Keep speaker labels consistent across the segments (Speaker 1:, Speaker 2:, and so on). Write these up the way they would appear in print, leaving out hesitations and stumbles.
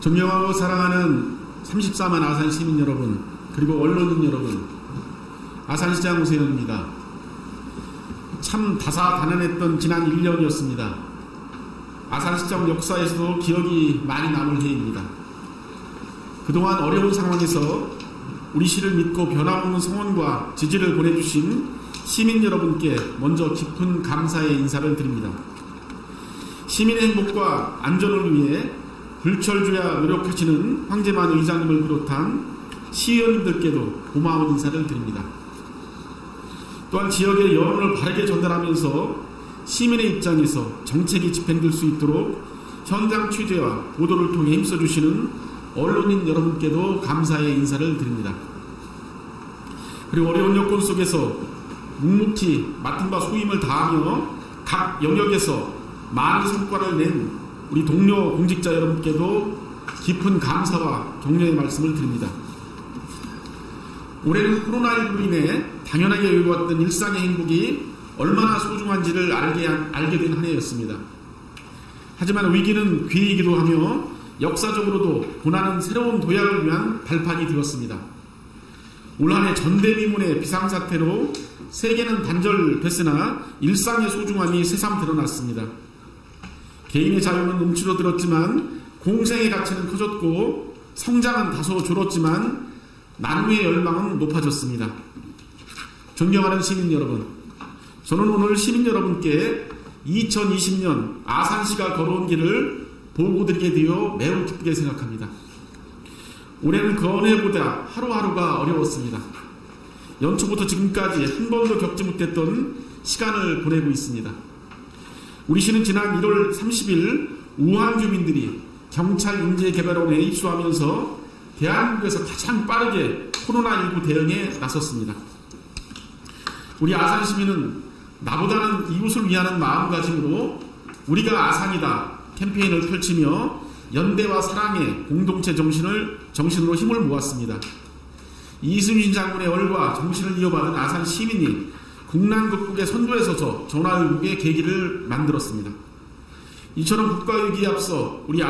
Speaker 1: 존경하고 사랑하는 34만 아산 시민 여러분, 그리고 언론인 여러분, 아산시장 오세훈입니다. 참 다사다난했던 지난 1년이었습니다. 아산시장 역사에서도 기억이 많이 남을 해입니다. 그동안 어려운 상황에서 우리 시를 믿고 변함없는 성원과 지지를 보내주신 시민 여러분께 먼저 깊은 감사의 인사를 드립니다. 시민의 행복과 안전을 위해 불철주야 노력하시는 황재만 의장님을 비롯한 시의원님들께도 고마운 인사를 드립니다. 또한 지역의 여론을 바르게 전달하면서 시민의 입장에서 정책이 집행될 수 있도록 현장 취재와 보도를 통해 힘써주시는 언론인 여러분께도 감사의 인사를 드립니다. 그리고 어려운 여건 속에서 묵묵히 맡은 바 소임을 다하며 각 영역에서 많은 성과를 낸 우리 동료 공직자 여러분께도 깊은 감사와 격려의 말씀을 드립니다. 올해는 코로나19로 인해 당연하게 여겨왔던 일상의 행복이 얼마나 소중한지를 알게 된 한 해였습니다. 하지만 위기는 기회이기도 하며 역사적으로도 고난은 새로운 도약을 위한 발판이 되었습니다. 올 한 해 전대미문의 비상사태로 세계는 단절됐으나 일상의 소중함이 새삼 드러났습니다. 개인의 자유는 움츠러들었지만 공생의 가치는 커졌고 성장은 다소 줄었지만 나눔의 열망은 높아졌습니다. 존경하는 시민 여러분, 저는 오늘 시민 여러분께 2020년 아산시가 걸어온 길을 보고드리게 되어 매우 기쁘게 생각합니다. 올해는 그 어느 해보다 하루하루가 어려웠습니다. 연초부터 지금까지 한 번도 겪지 못했던 시간을 보내고 있습니다. 우리 시는 지난 1월 30일 우한 주민들이 경찰 인재개발원에 입소하면서 대한민국에서 가장 빠르게 코로나19 대응에 나섰습니다. 우리 아산 시민은 나보다는 이웃을 위하는 마음가짐으로 우리가 아산이다 캠페인을 펼치며 연대와 사랑의 공동체 정신으로 힘을 모았습니다. 이순신 장군의 얼과 정신을 이어받은 아산 시민이 국난 극복의 선두에 서서 전화위복의 계기를 만들었습니다. 이처럼 국가위기에 앞서 우리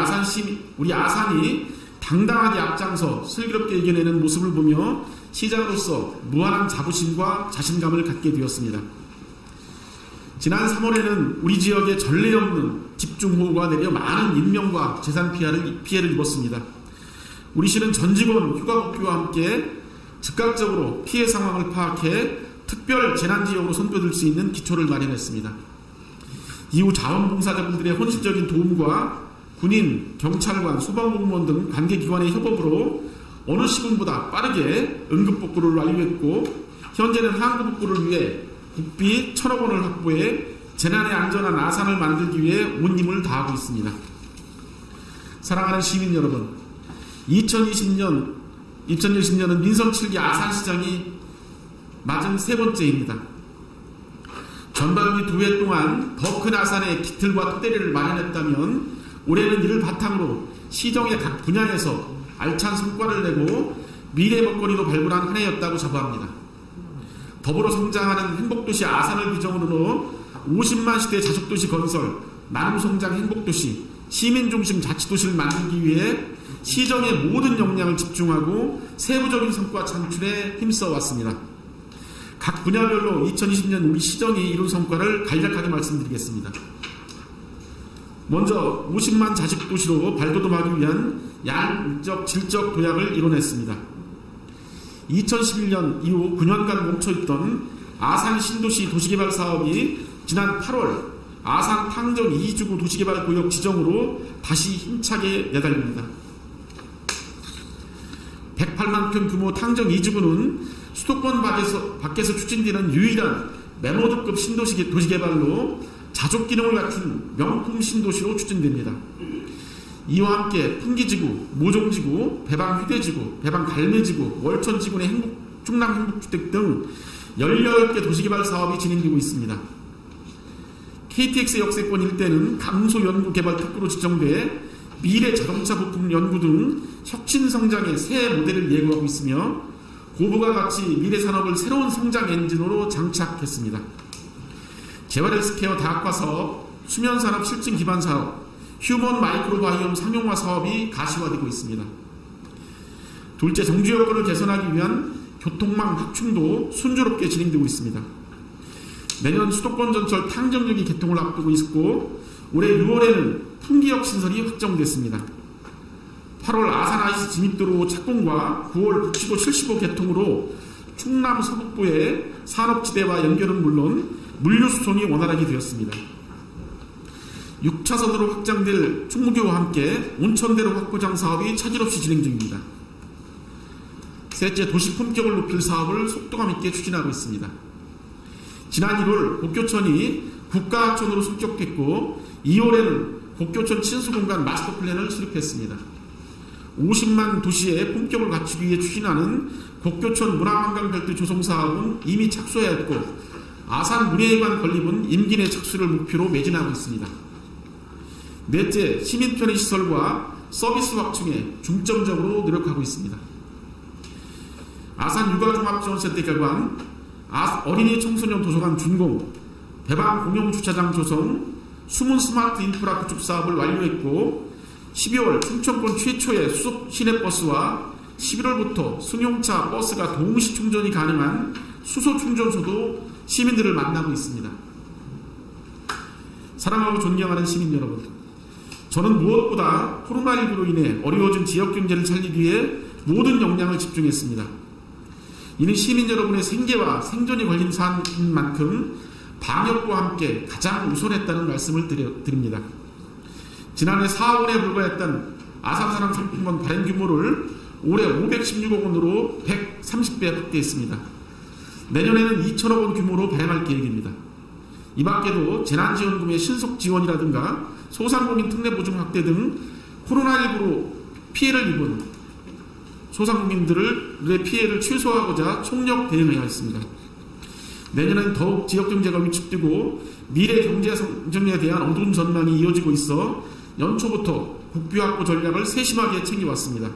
Speaker 1: 아산이 당당하게 앞장서 슬기롭게 이겨내는 모습을 보며 시장으로서 무한한 자부심과 자신감을 갖게 되었습니다. 지난 3월에는 우리 지역에 전례 없는 집중호우가 내려 많은 인명과 재산 피해를 입었습니다. 우리 시는 전 직원 휴가 복귀와 함께 즉각적으로 피해 상황을 파악해 특별 재난지역으로 선별될 수 있는 기초를 마련했습니다. 이후 자원봉사자분들의 헌신적인 도움과 군인, 경찰관, 소방공무원 등 관계기관의 협업으로 어느 시군보다 빠르게 응급복구를 완료했고 현재는 항구복구를 위해 국비 1,000억 원을 확보해 재난에 안전한 아산을 만들기 위해 온 힘을 다하고 있습니다. 사랑하는 시민 여러분, 2020년은 민선 7기 아산시장이 맞은 세 번째입니다. 전반기 2해 동안 더 큰 아산의 기틀과 토대를 마련했다면 올해는 이를 바탕으로 시정의 각 분야에서 알찬 성과를 내고 미래 먹거리도 발굴한 한 해였다고 자부합니다. 더불어 성장하는 행복도시 아산을 비전으로 50만 시대 자족도시 건설, 나눔성장 행복도시, 시민중심 자치도시를 만들기 위해 시정의 모든 역량을 집중하고 세부적인 성과 창출에 힘써왔습니다. 각 분야별로 2020년 우리 시정이 이룬 성과를 간략하게 말씀드리겠습니다. 먼저 50만 자식도시로 발돋움하기 위한 양적, 질적 도약을 이뤄냈습니다. 2011년 이후 9년간 멈춰있던 아산 신도시 도시개발 사업이 지난 8월 아산 탕정 2주구 도시개발구역 지정으로 다시 힘차게 내달립니다. 108만 평 규모 탕정 2주구는 수도권 밖에서 추진되는 유일한 메모드급 신도시 도시개발로 자족 기능을 갖춘 명품 신도시로 추진됩니다. 이와 함께 풍기지구, 모종지구, 배방휴대지구, 배방갈매지구, 월천지구 내 충남 행복주택 등 18개 도시개발 사업이 진행되고 있습니다. KTX 역세권 일대는 강소연구개발 특구로 지정돼 미래 자동차 부품 연구 등 혁신성장의 새 모델을 예고하고 있으며 고부가 가치 미래산업을 새로운 성장 엔진으로 장착했습니다. 재활 헬스케어 다학화 사업, 수면산업 실증 기반 사업, 휴먼 마이크로바이옴 상용화 사업이 가시화되고 있습니다. 둘째, 정주 여건을 개선하기 위한 교통망 확충도 순조롭게 진행되고 있습니다. 내년 수도권 전철 탕정역이 개통을 앞두고 있고 올해 6월에는 풍기역 신설이 확정됐습니다. 8월 아산 IC 진입도로 착공과 9월 북치도 75 개통으로 충남 서북부의 산업지대와 연결은 물론 물류수송이 원활하게 되었습니다. 6차선으로 확장될 충무교와 함께 온천대로 확보장 사업이 차질 없이 진행 중입니다. 셋째, 도시 품격을 높일 사업을 속도감 있게 추진하고 있습니다. 지난 1월 곡교천이 국가하천으로 승격됐고 2월에는 곡교천 친수공간 마스터플랜을 수립했습니다. 50만 도시의 품격을 갖추기 위해 추진하는 곡교천 문화관광별도 조성 사업은 이미 착수하였고 아산 문예회관 건립은 임기 내 착수를 목표로 매진하고 있습니다. 넷째, 시민 편의시설과 서비스 확충에 중점적으로 노력하고 있습니다. 아산 육아종합지원센터 개관, 어린이 청소년 도서관 준공, 배방 공용주차장 조성, 숨은 스마트 인프라 구축 사업을 완료했고 12월 충청권 최초의 수소 시내버스와 11월부터 승용차 버스가 동시 충전이 가능한 수소 충전소도 시민들을 만나고 있습니다. 사랑하고 존경하는 시민 여러분, 저는 무엇보다 코로나19로 인해 어려워진 지역경제를 살리기 위해 모든 역량을 집중했습니다. 이는 시민 여러분의 생계와 생존이 걸린 사안인 만큼 방역과 함께 가장 우선했다는 말씀을 드립니다. 지난해 4원에 불과했던 아산사랑 상품권 발행 규모를 올해 516억 원으로 130배 확대했습니다. 내년에는 2천억 원 규모로 발행할 계획입니다. 이 밖에도 재난지원금의 신속 지원이라든가 소상공인 특례보증 확대 등 코로나19로 피해를 입은 소상공인들의 피해를 최소화하고자 총력 대응해야 했습니다. 내년엔 더욱 지역경제가 위축되고 미래 경제 성장에 대한 어두운 전망이 이어지고 있어 연초부터 국비 확보 전략을 세심하게 챙겨왔습니다.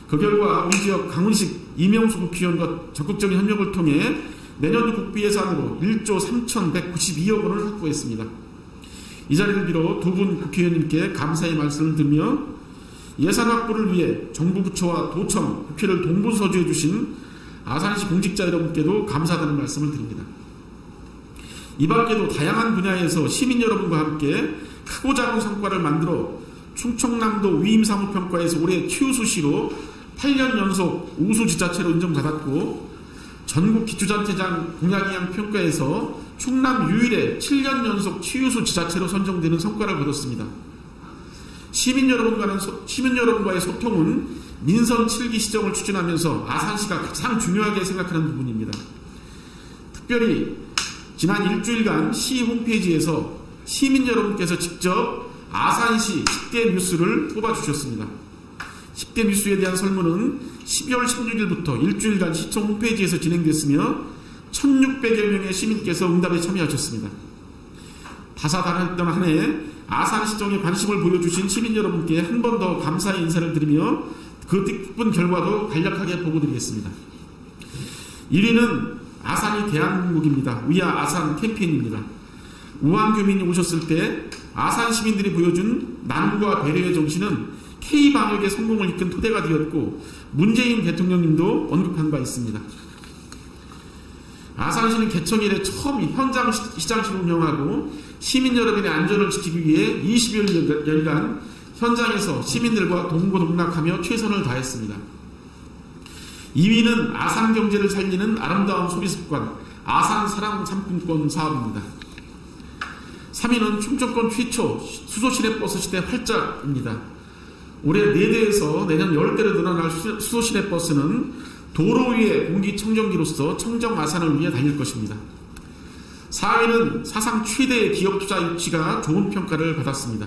Speaker 1: 그 결과 우리 지역 강훈식 이명수 국회의원과 적극적인 협력을 통해 내년도 국비 예산으로 1조 3,192억 원을 확보했습니다. 이 자리를 빌어 두 분 국회의원님께 감사의 말씀을 드리며 예산 확보를 위해 정부 부처와 도청, 국회를 동분서주해 주신 아산시 공직자 여러분께도 감사하다는 말씀을 드립니다. 이 밖에도 다양한 분야에서 시민 여러분과 함께 크고 작은 성과를 만들어 충청남도 위임사무평가에서 올해 최우수시로 8년 연속 우수지자체로 인정받았고 전국 기초자치장 공약이양 평가에서 충남 유일의 7년 연속 최우수 지자체로 선정되는 성과를 거뒀습니다. 시민 여러분과의 소통은 민선 7기 시정을 추진하면서 아산시가 가장 중요하게 생각하는 부분입니다. 특별히 지난 일주일간 시 홈페이지에서 시민 여러분께서 직접 아산시 10대 뉴스를 뽑아주셨습니다. 10대 뉴스에 대한 설문은 12월 16일부터 일주일간 시청 홈페이지에서 진행됐으며 1600여 명의 시민께서 응답에 참여하셨습니다. 다사다난했던 한 해 아산시정에 관심을 보여주신 시민 여러분께 한 번 더 감사의 인사를 드리며 그 기쁜 결과도 간략하게 보고드리겠습니다. 1위는 아산이 대한민국입니다. 위아 아산 캠페인입니다. 우한 교민이 오셨을 때 아산 시민들이 보여준 나눔과 배려의 정신은 K방역의 성공을 이끈 토대가 되었고 문재인 대통령님도 언급한 바 있습니다. 아산시는 개청 이래 처음 현장 시장실을 운영하고 시민 여러분의 안전을 지키기 위해 20여일간 현장에서 시민들과 동고동락하며 최선을 다했습니다. 2위는 아산 경제를 살리는 아름다운 소비습관 아산사랑 상품권 사업입니다. 3위는 충청권 최초 수소시내버스 시대 활짝입니다. 올해 4대에서 내년 10대로 늘어날 수소시내버스는 도로 위의 공기청정기로서 청정 아산을 위해 달릴 것입니다. 4위는 사상 최대의 기업 투자 유치가 좋은 평가를 받았습니다.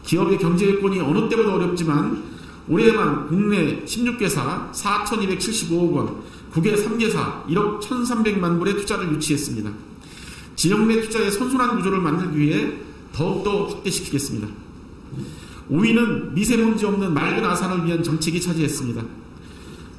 Speaker 1: 기업의 경제 여건이 어느 때보다 어렵지만 올해만 국내 16개사 4,275억 원, 국외 3개사 1억 1,300만 불의 투자를 유치했습니다. 지역 내 투자의 선순환 구조를 만들기 위해 더욱더 확대시키겠습니다. 5위는 미세먼지 없는 맑은 아산을 위한 정책이 차지했습니다.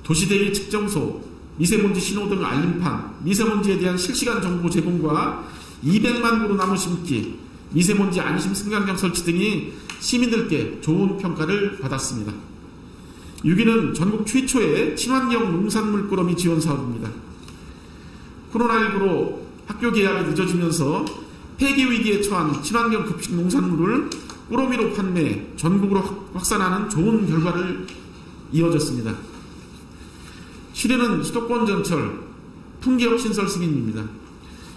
Speaker 1: 도시대기 측정소, 미세먼지 신호등 알림판, 미세먼지에 대한 실시간 정보 제공과 200만 그루 나무 심기, 미세먼지 안심 승강장 설치 등이 시민들께 좋은 평가를 받았습니다. 6위는 전국 최초의 친환경 농산물 꾸러미 지원 사업입니다. 코로나19로 학교 개학이 늦어지면서 폐기 위기에 처한 친환경 급식 농산물을 꾸러미로 판매, 전국으로 확산하는 좋은 결과를 이어졌습니다. 7위는 수도권 전철 풍기역 신설 승인입니다.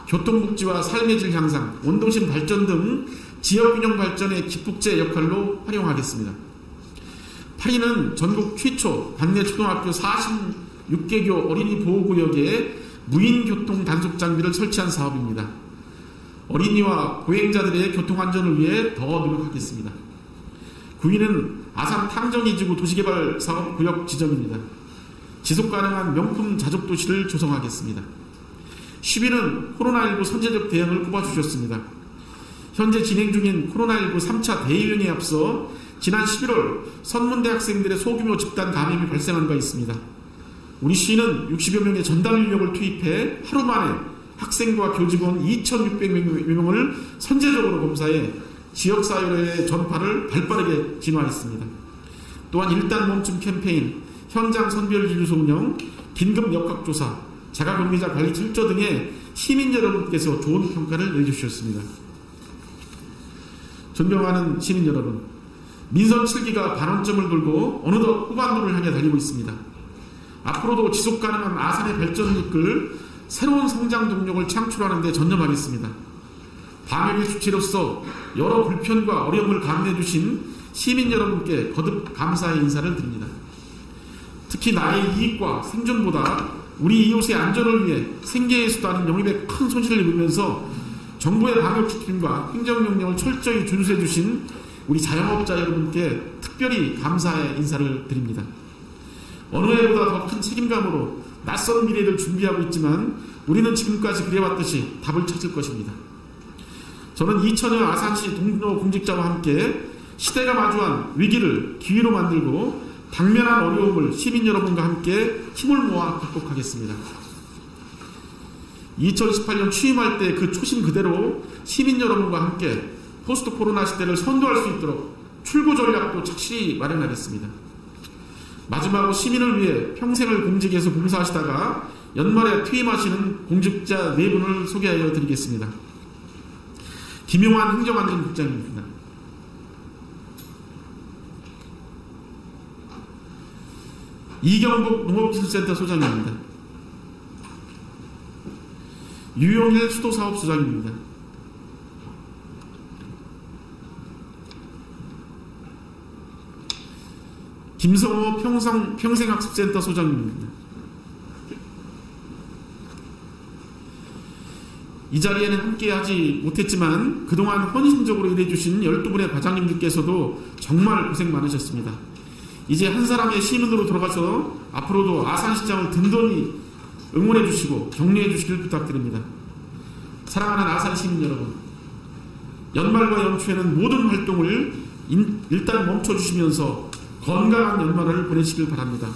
Speaker 1: 교통복지와 삶의 질 향상, 원도심 발전 등 지역균형 발전의 기폭제 역할로 활용하겠습니다. 8위는 전국 최초 반내 초등학교 46개교 어린이 보호구역에 무인 교통 단속 장비를 설치한 사업입니다. 어린이와 보행자들의 교통안전을 위해 더 노력하겠습니다. 9위는 아산 탕정이지구 도시개발 사업 구역 지정입니다. 지속가능한 명품 자족도시를 조성하겠습니다. 10위는 코로나19 선제적 대응을 꼽아주셨습니다. 현재 진행 중인 코로나19 3차 대유행에 앞서 지난 11월 선문대 학생들의 소규모 집단 감염이 발생한 바 있습니다. 우리 시는 60여 명의 전담 인력을 투입해 하루 만에 학생과 교직원 2,600명을 선제적으로 검사해 지역사회의 전파를 발빠르게 진화했습니다. 또한 일단 멈춤 캠페인, 현장 선별진료소 운영, 긴급 역학조사, 자가격리자 관리 철저 등의 시민 여러분께서 좋은 평가를 내주셨습니다. 존경하는 시민 여러분, 민선 7기가 반원점을 돌고 어느덧 후반부를 향해 달리고 있습니다. 앞으로도 지속가능한 아산의 발전을 이끌 새로운 성장 동력을 창출하는 데 전념하겠습니다. 방역의 주체로서 여러 불편과 어려움을 감내해 주신 시민 여러분께 거듭 감사의 인사를 드립니다. 특히 나의 이익과 생존보다 우리 이웃의 안전을 위해 생계의 수단인 영입에 큰 손실을 입으면서 정부의 방역지침과 행정명령을 철저히 준수해 주신 우리 자영업자 여러분께 특별히 감사의 인사를 드립니다. 어느 해보다 더 큰 책임감으로 낯선 미래를 준비하고 있지만 우리는 지금까지 그래왔듯이 답을 찾을 것입니다. 저는 2000년 아산시 동료 공직자와 함께 시대가 마주한 위기를 기회로 만들고 당면한 어려움을 시민 여러분과 함께 힘을 모아 극복하겠습니다. 2018년 취임할 때 그 초심 그대로 시민 여러분과 함께 포스트 코로나 시대를 선도할 수 있도록 출구 전략도 착실히 마련하겠습니다. 마지막으로 시민을 위해 평생을 공직에서 봉사하시다가 연말에 퇴임하시는 공직자 4분을 소개하여 드리겠습니다. 김용환 행정안전국장입니다. 이경복 농업기술센터 소장입니다. 유용일 수도사업소장입니다. 김성호 평생학습센터 소장입니다. 이 자리에는 함께하지 못했지만 그동안 헌신적으로 일해주신 12분의 과장님들께서도 정말 고생 많으셨습니다. 이제 한 사람의 시민으로 돌아가서 앞으로도 아산시장을 든든히 응원해 주시고 격려해 주시길 부탁드립니다. 사랑하는 아산 시민 여러분, 연말과 연초에는 모든 활동을 일단 멈춰주시면서 건강한 연말을 보내시길 바랍니다.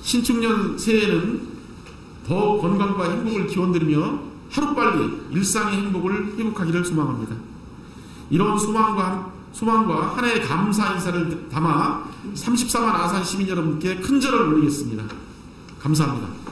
Speaker 1: 신축년 새해에는 더 건강과 행복을 기원드리며 하루빨리 일상의 행복을 회복하기를 소망합니다. 이런 소망과 하나의 감사 인사를 담아 34만 아산 시민 여러분께 큰 절을 올리겠습니다. 감사합니다.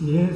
Speaker 2: 예,